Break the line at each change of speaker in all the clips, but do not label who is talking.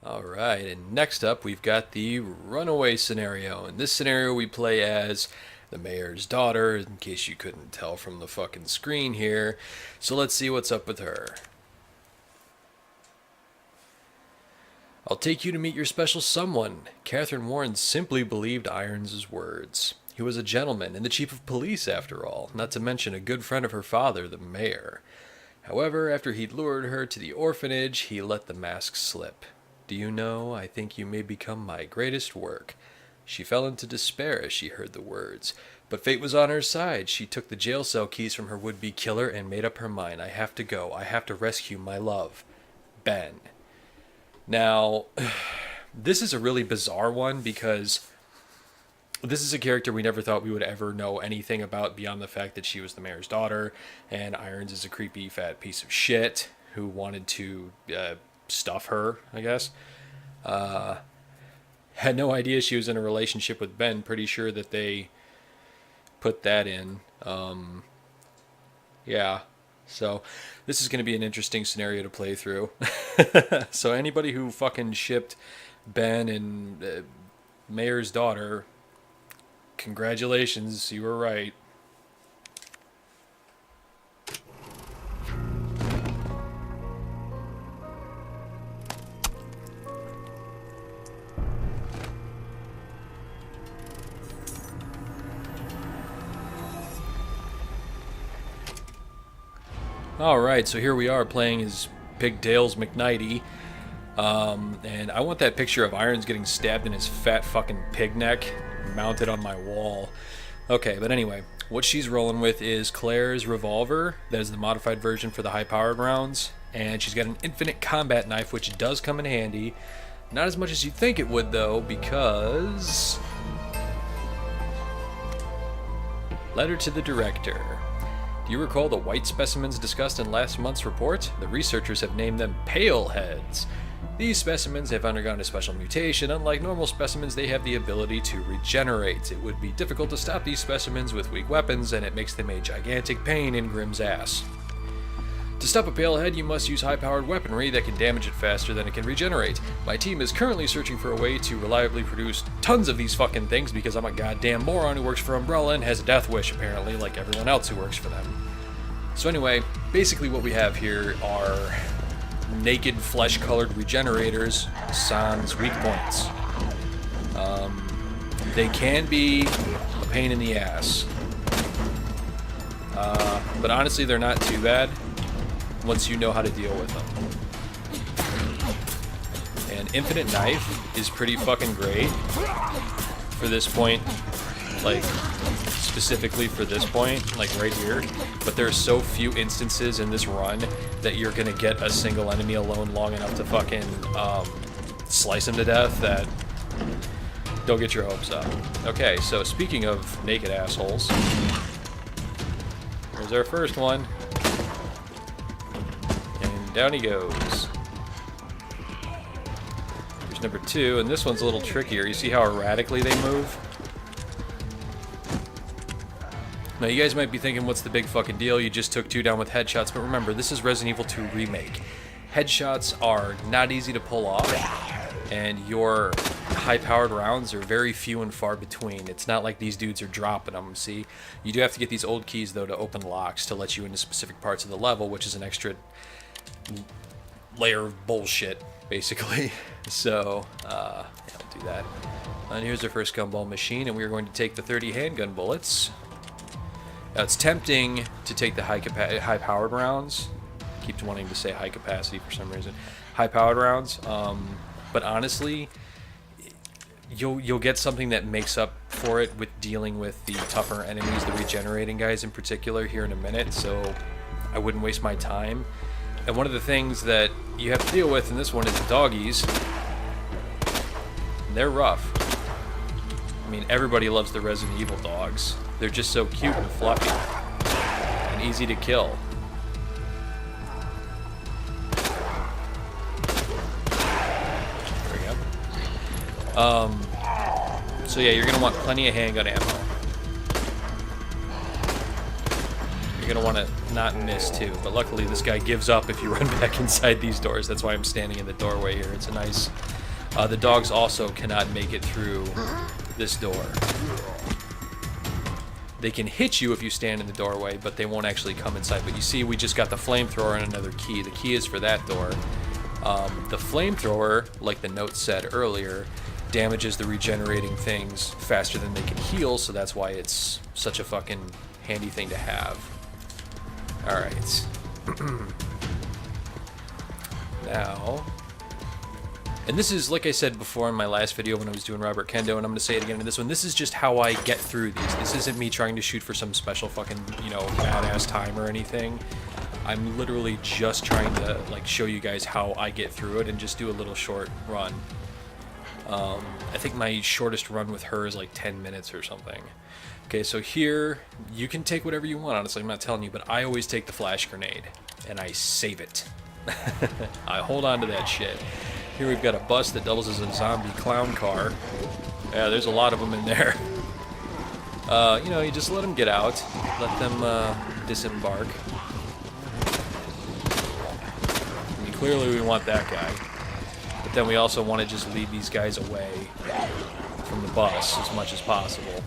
Alright, and next up we've got the Runaway scenario. In this scenario we play as the mayor's daughter, in case you couldn't tell from the fucking screen here. So let's see what's up with her. I'll take you to meet your special someone. Catherine Warren simply believed Irons' words. He was a gentleman and the chief of police, after all, not to mention a good friend of her father, the mayor. However, after he'd lured her to the orphanage, he let the mask slip. Do you know, I think you may become my greatest work. She fell into despair as she heard the words. But fate was on her side. She took the jail cell keys from her would-be killer and made up her mind. I have to go. I have to rescue my love. Ben. Now, this is a really bizarre one because this is a character we never thought we would ever know anything about beyond the fact that she was the mayor's daughter, and Irons is a creepy fat piece of shit who wanted to stuff her, I guess. Had no idea she was in a relationship with Ben. Pretty sure that they put that in. Yeah. So this is going to be an interesting scenario to play through. So anybody who fucking shipped Ben and Mayor's daughter, congratulations, you were right. Alright, so here we are playing as Big Dales McKnighty. And I want that picture of Irons getting stabbed in his fat fucking pig neck mounted on my wall. Okay, but anyway, what she's rolling with is Claire's revolver. That is the modified version for the high-powered rounds. And she's got an infinite combat knife, which does come in handy. Not as much as you'd think it would, though, because... Letter to the Director. Do you recall the white specimens discussed in last month's report? The researchers have named them pale heads. These specimens have undergone a special mutation. Unlike normal specimens, they have the ability to regenerate. It would be difficult to stop these specimens with weak weapons, and it makes them a gigantic pain in Grimm's ass. To stop a pale head, you must use high-powered weaponry that can damage it faster than it can regenerate. My team is currently searching for a way to reliably produce tons of these fucking things because I'm a goddamn moron who works for Umbrella and has a death wish, apparently, like everyone else who works for them. So anyway, basically what we have here are naked flesh-colored regenerators, sans weak points. They can be a pain in the ass. But honestly, they're not too bad once you know how to deal with them. And Infinite Knife is pretty fucking great for this point, like specifically for this point, like right here. But there are so few instances in this run that you're gonna get a single enemy alone long enough to fucking slice him to death that don't get your hopes up. Okay, so speaking of naked assholes, here's our first one. Down he goes. Here's number 2, and this one's a little trickier. You see how erratically they move? Now you guys might be thinking, what's the big fucking deal? You just took 2 down with headshots, but remember, this is Resident Evil 2 Remake. Headshots are not easy to pull off, and your high-powered rounds are very few and far between. It's not like these dudes are dropping them, see? You do have to get these old keys, though, to open locks to let you into specific parts of the level, which is an extra layer of bullshit, basically. So, yeah, we'll do that. And here's our first gumball machine, and we are going to take the 30 handgun bullets. Now, it's tempting to take the high-powered rounds. I keep wanting to say high capacity for some reason. High-powered rounds, but honestly, you'll get something that makes up for it with dealing with the tougher enemies, the regenerating guys in particular, here in a minute. So, I wouldn't waste my time. And one of the things that you have to deal with in this one is the doggies. They're rough. I mean, everybody loves the Resident Evil dogs. They're just so cute and fluffy and easy to kill. There we go. So yeah, you're going to want plenty of handgun ammo. You're going to want to not miss too. But luckily this guy gives up if you run back inside these doors. That's why I'm standing in the doorway here. It's a nice... the dogs also cannot make it through this door. They can hit you if you stand in the doorway, but they won't actually come inside. But you see, we just got the flamethrower and another key. The key is for that door. The flamethrower, like the note said earlier, damages the regenerating things faster than they can heal, so that's why it's such a fucking handy thing to have. Alright. Now... And this is, like I said before in my last video when I was doing Robert Kendo, and I'm going to say it again in this one, this is just how I get through these. This isn't me trying to shoot for some special fucking, you know, badass time or anything. I'm literally just trying to, like, show you guys how I get through it and just do a little short run. I think my shortest run with her is like 10 minutes or something. Okay, so here, you can take whatever you want, honestly, I'm not telling you, but I always take the flash grenade, and I save it. I hold on to that shit. Here we've got a bus that doubles as a zombie clown car. Yeah, there's a lot of them in there. You know, you just let them get out. Let them disembark. I mean, clearly we want that guy. But then we also want to just lead these guys away from the bus as much as possible.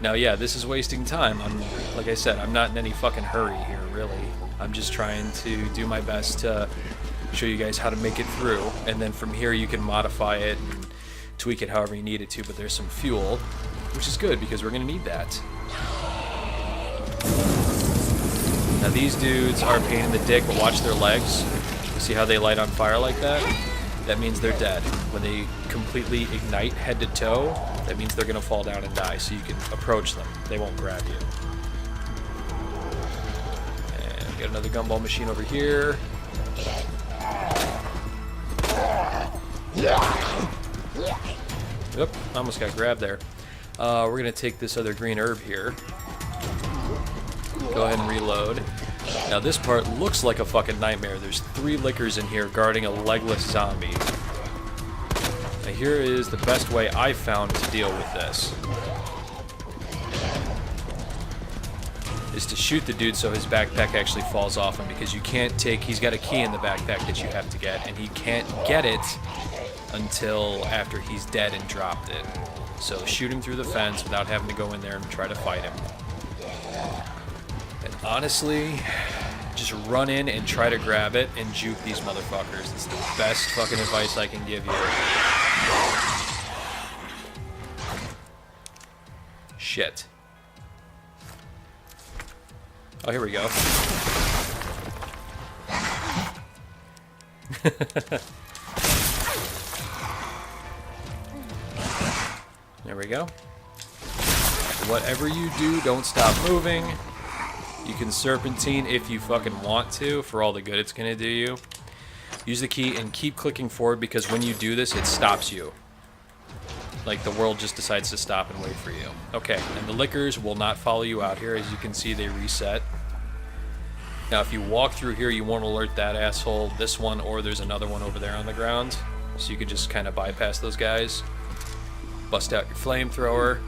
Now, yeah, this is wasting time. Like I said, I'm not in any fucking hurry here, really. I'm just trying to do my best to show you guys how to make it through, and then from here you can modify it and tweak it however you need it to, but there's some fuel, which is good because we're going to need that. Now these dudes are a pain in the dick, but watch their legs. You see how they light on fire like that? That means they're dead. When they completely ignite head to toe, that means they're going to fall down and die, so you can approach them. They won't grab you. Got another gumball machine over here. Yep, almost got grabbed there. We're gonna take this other green herb here. Go ahead and reload. Now this part looks like a fucking nightmare. There's 3 lickers in here guarding a legless zombie. Now here is the best way I've found to deal with this. Is to shoot the dude so his backpack actually falls off him, because you can't take... He's got a key in the backpack that you have to get, and he can't get it until after he's dead and dropped it. So shoot him through the fence without having to go in there and try to fight him. And honestly, just run in and try to grab it and juke these motherfuckers. It's the best fucking advice I can give you. Shit. Oh, here we go. There we go. Whatever you do, don't stop moving. You can serpentine if you fucking want to, for all the good it's gonna do you. Use the key and keep clicking forward, because when you do this, it stops you. Like, the world just decides to stop and wait for you. Okay, and the lickers will not follow you out here. As you can see, they reset. Now, if you walk through here, you won't alert that asshole, this one, or there's another one over there on the ground. So you can just kind of bypass those guys. Bust out your flamethrower.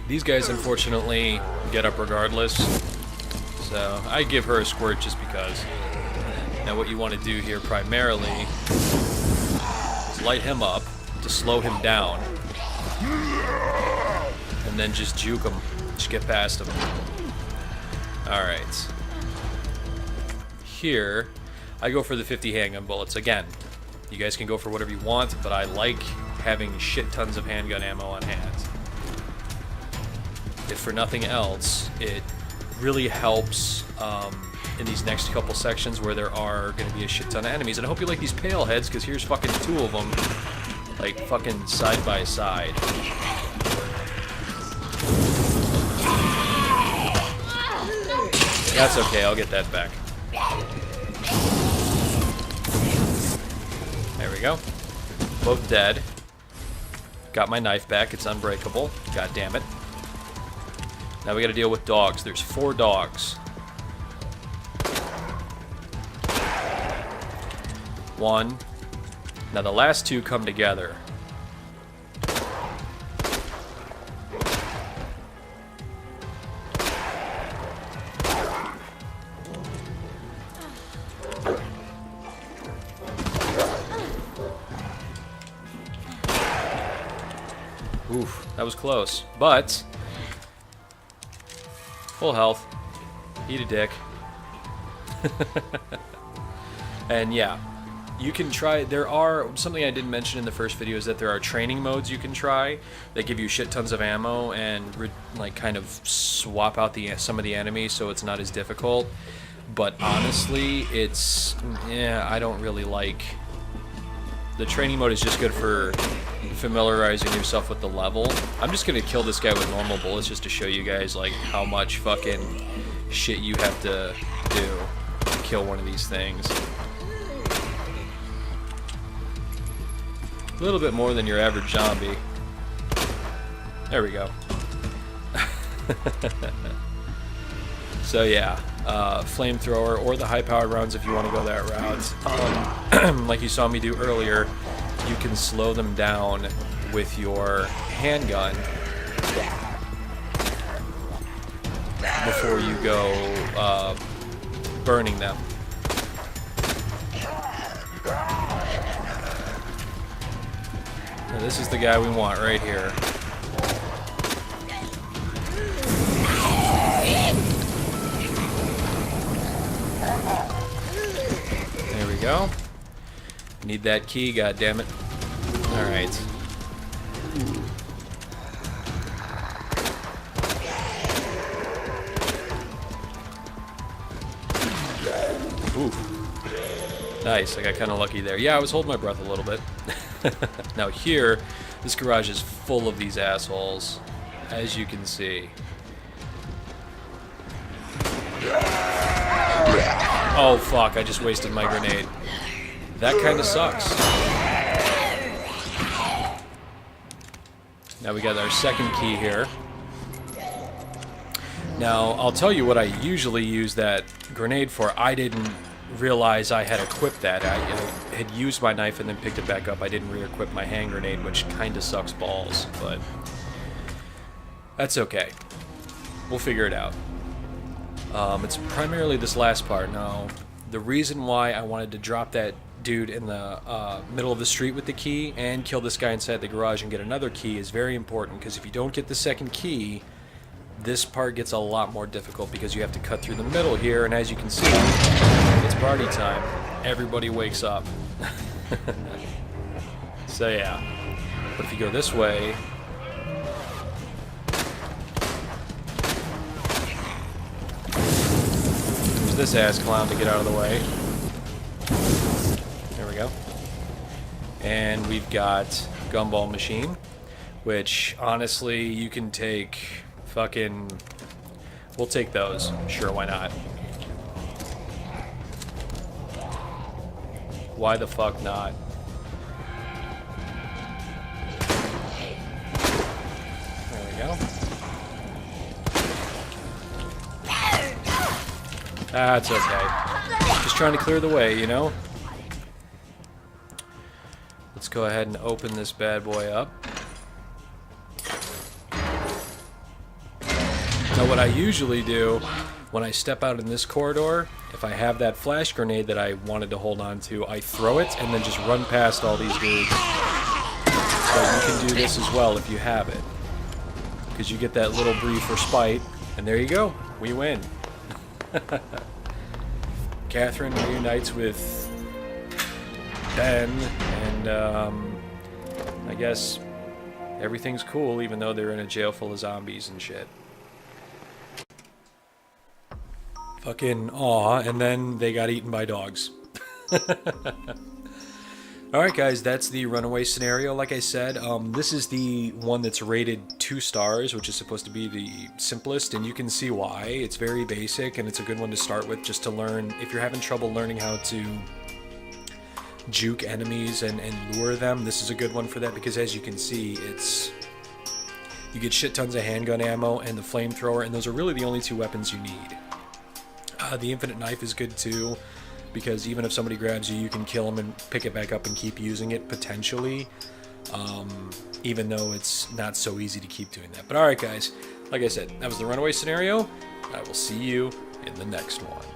These guys, unfortunately, get up regardless. So I give her a squirt just because. Now, what you want to do here primarily is light him up to slow him down. And then just juke him. Just get past him. Alright. Here, I go for the 50 handgun bullets. Again, you guys can go for whatever you want, but I like having shit tons of handgun ammo on hand. If for nothing else, it really helps in these next couple sections where there are going to be a shit ton of enemies. And I hope you like these pale heads, because here's fucking 2 of them, like fucking side by side. That's okay, I'll get that back. There we go. Both dead. Got my knife back, it's unbreakable. God damn it. Now we gotta deal with dogs. There's 4 dogs. 1. Now the last 2 come together. Oof, that was close. But full health. Eat a dick. And yeah, you can try. There are something I didn't mention in the first video is that there are training modes you can try that give you shit tons of ammo and like kind of swap out some of the enemies so it's not as difficult. But honestly, it's I don't really like. The training mode is just good for familiarizing yourself with the level. I'm just gonna kill this guy with normal bullets just to show you guys like how much fucking shit you have to do to kill one of these things. A little bit more than your average zombie. There we go. So yeah, flamethrower or the high-powered rounds if you want to go that route. Like you saw me do earlier, you can slow them down with your handgun before you go burning them. Now, this is the guy we want right here. There we go. Need that key, goddammit. Alright. Ooh. Nice, I got kind of lucky there. Yeah, I was holding my breath a little bit. Now here, this garage is full of these assholes, as you can see. Oh fuck, I just wasted my grenade. That kind of sucks. Now we got our second key here. Now, I'll tell you what I usually use that grenade for. I didn't realize I had equipped that. I had used my knife and then picked it back up. I didn't re-equip my hand grenade, which kind of sucks balls, but that's okay. We'll figure it out. It's primarily this last part. Now, the reason why I wanted to drop that dude in the middle of the street with the key and kill this guy inside the garage and get another key is very important, because if you don't get the second key, this part gets a lot more difficult because you have to cut through the middle here, and as you can see, it's party time. Everybody wakes up. So yeah. But if you go this way, there's this ass clown to get out of the way. There we go. And we've got Gumball Machine, which honestly you can take fucking... We'll take those. Sure, why not? Why the fuck not? There we go. That's okay. Just trying to clear the way, you know? Let's go ahead and open this bad boy up. Now what I usually do when I step out in this corridor, if I have that flash grenade that I wanted to hold on to, I throw it and then just run past all these dudes. So you can do this as well if you have it. Because you get that little brief respite, and there you go. We win. Catherine reunites with Ben, and I guess everything's cool even though they're in a jail full of zombies and shit. Fucking aw, and then they got eaten by dogs. Alright guys, that's the Runaway scenario. Like I said, this is the one that's rated 2 stars, which is supposed to be the simplest, and you can see why. It's very basic, and it's a good one to start with just to learn. If you're having trouble learning how to juke enemies and lure them, this is a good one for that, because as you can see, you get shit tons of handgun ammo and the flamethrower, and those are really the only 2 weapons you need. The infinite knife is good too, because even if somebody grabs you, you can kill them and pick it back up and keep using it, potentially. Even though it's not so easy to keep doing that. But alright guys, like I said, that was the Runaway scenario. I will see you in the next one.